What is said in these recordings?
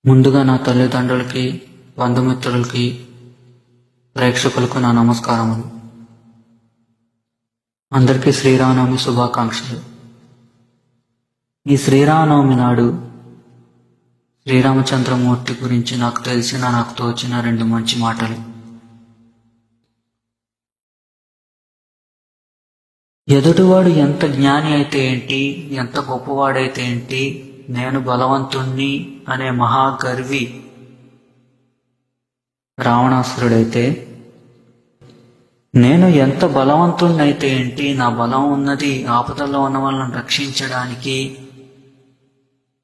ముందుగా నా తల్లిదండ్రులకి, బంధుమిత్రులకి, ప్రేక్షకులకు నా నమస్కారములు. అందరికీ శ్రీరామనవమి శుభాకాంక్షలు. ఈ శ్రీరామనవమి నాడు శ్రీరామచంద్రమూర్తి గురించి నాకు తోచిన రెండు మంచి మాటలు. ఎదుటివాడు ఎంత జ్ఞాని అయితే ఏంటి, ఎంత గొప్పవాడైతే ఏంటి, నేను బలవంతుణ్ణి అనే మహాగర్వి రావణాసురుడైతే, నేను ఎంత బలవంతుణ్ణైతే ఏంటి, నా బలం ఉన్నది ఆపదలో ఉన్న వాళ్ళని రక్షించడానికి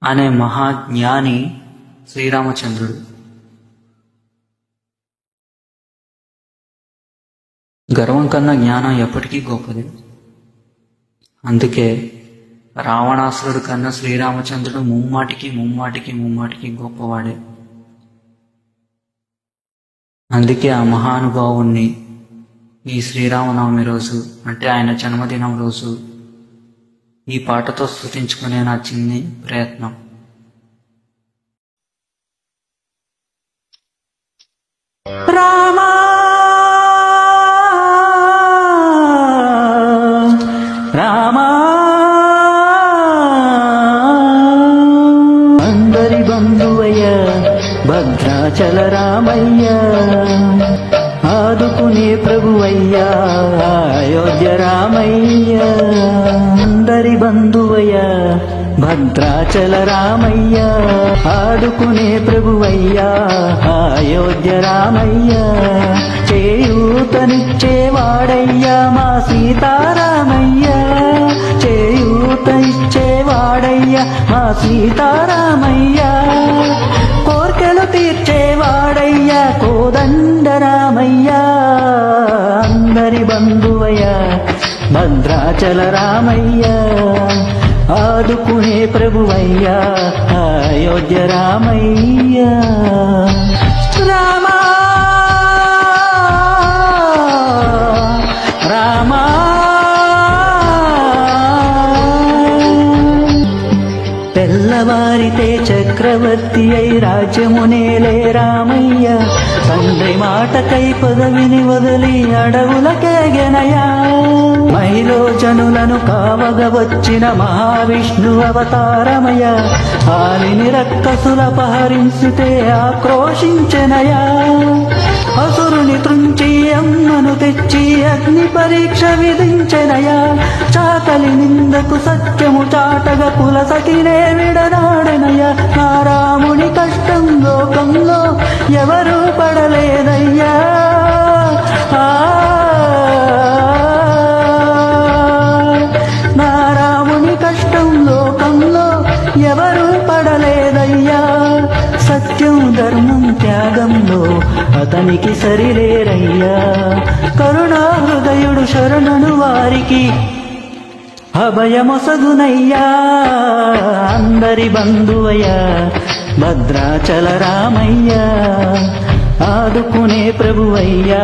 అనే మహాజ్ఞాని శ్రీరామచంద్రుడు. గర్వం కన్నా జ్ఞానం ఎప్పటికీ గొప్పది. అందుకే రావణాసురుడు కన్నా శ్రీరామచంద్రుడు ముమ్మాటికి గొప్పవాడే. అందుకే ఆ మహానుభావుణ్ణి ఈ శ్రీరామనవమి రోజు, అంటే ఆయన జన్మదినం రోజు, ఈ పాటతో స్తుతించుకునే నా చిన్ని ప్రయత్నం. రామా రామా అందరి బంధువయ్య భద్రాచల రామయ్య, ఆదుకునే ప్రభువయ్యా అయోధ్య రామయ్య. అందరి బంధువయ్య భద్రాచల రామయ్య, ఆదుకునే ప్రభువయ్యా అయోధ్య రామయ్య. చేయూతనిచ్చేవాడయ్యా మా సీతారామయ్య, చేయూతనిచ్చేవాడయ్యా మా సీతారామయ్య. కోర్కెలు తీర్చేవాడయ్యా కోదండరామయ్య. అందరి బంధువయ్య భద్రాచల రామయ్య, ఆదుకునే ప్రభువయ్యా అయోధ్య రామయ్య. రామా రామా తెల్లవారితే చక్రవర్తి అయి రాజ్యమునేలే రామయ్య, తండ్రి మాటకై పదవిని వదిలి అడవులకేగెనయా. మహిలో జనులను కావగ వచ్చిన మహావిష్ణు అవతారమయ, ఆలిని రక్కసులపహరించితే ఆక్రోశించెనయా. అసురుని త్రుంచి అమ్మను తెచ్చి అగ్ని పరీక్ష విధించెనయా. చాకలి నిందకు సత్యము చాటగ కులసతినే విడనాడెనయా. నా రాముని కష్టం లోకంలో ఎవరూ పడలేదయ్యా. నా రాముని కష్టం లోకంలో ఎవరూ పడలేదయ్యా. సత్యం ధర్మం త్యాగంలో అతనికి సరిలేరయ్యా. కరుణా హృదయుడు శరణను వారికి అభయమొసగునయ్యా. అందరి బంధువయ్య భద్రాచల రామయ్య, ఆదుకునే ప్రభువయ్యా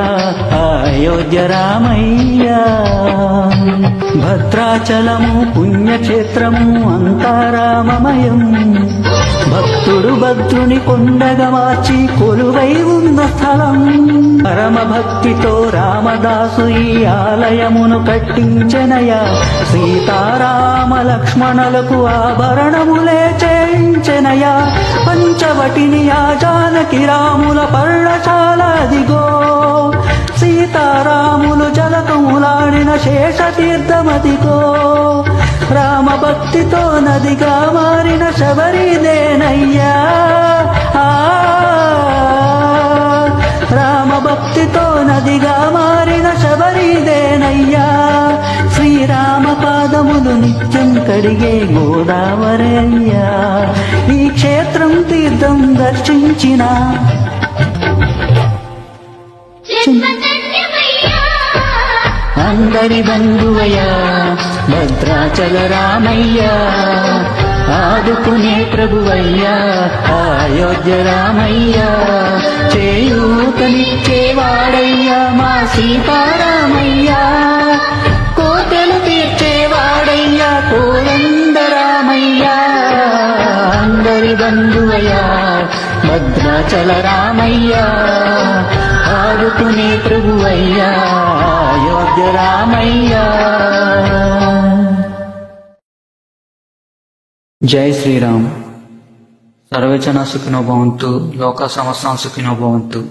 అయోధ్య రామయ్య. భద్రాచలము పుణ్యక్షేత్రము అంతా రామమయం, భక్తుడు భద్రుని కొండగా మార్చి కొలువై ఉన్న స్థలం. పరమ భక్తితో రామదాసు ఈ ఆలయమును కట్టించెనయా. సీతారామ లక్ష్మణులకు ఆభరణములే చేయించెనయా. పంచవటిని ఆ జానకి రాముల పర్ణశాల అదిగో. సీతారాములు జలకములాడిన శేషతీర్థమదిగో. రామ భక్తితో నదిగా మారిన శబరిదేనయ్యా. రామ భక్తితో నదిగా మారిన శబరిదేనయ్యా. శ్రీరామ పాదములు నిత్యం కడిగే గోదావరి అయ్యా. ఈ క్షేత్రం తీర్థం దర్శించిన అందరి బంధువయ్యా భద్రాచల రామయ్య, ఆదుకునే ప్రభువయ్యా అయోధ్య రామయ్య. చేయూతనిచ్చేవాడయ్యా మా సీతారామయ్య, కోటలు తీర్చేవాడయ్యా కోదండరామయ్య. అందరి బంధువయ్యా భద్రాచల రామయ్యా ఆదుకునే ప్రభువయ్యా అయోధ్య రామయ్యా. జై శ్రీరామ్. సర్వజన సుఖినో భవంతు, లోక సమస్తం సుఖినో భవంతు.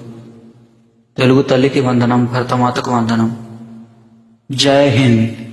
తెలుగు తల్లికి వందనం, భరతమాతకు వందనం. జై హింద్.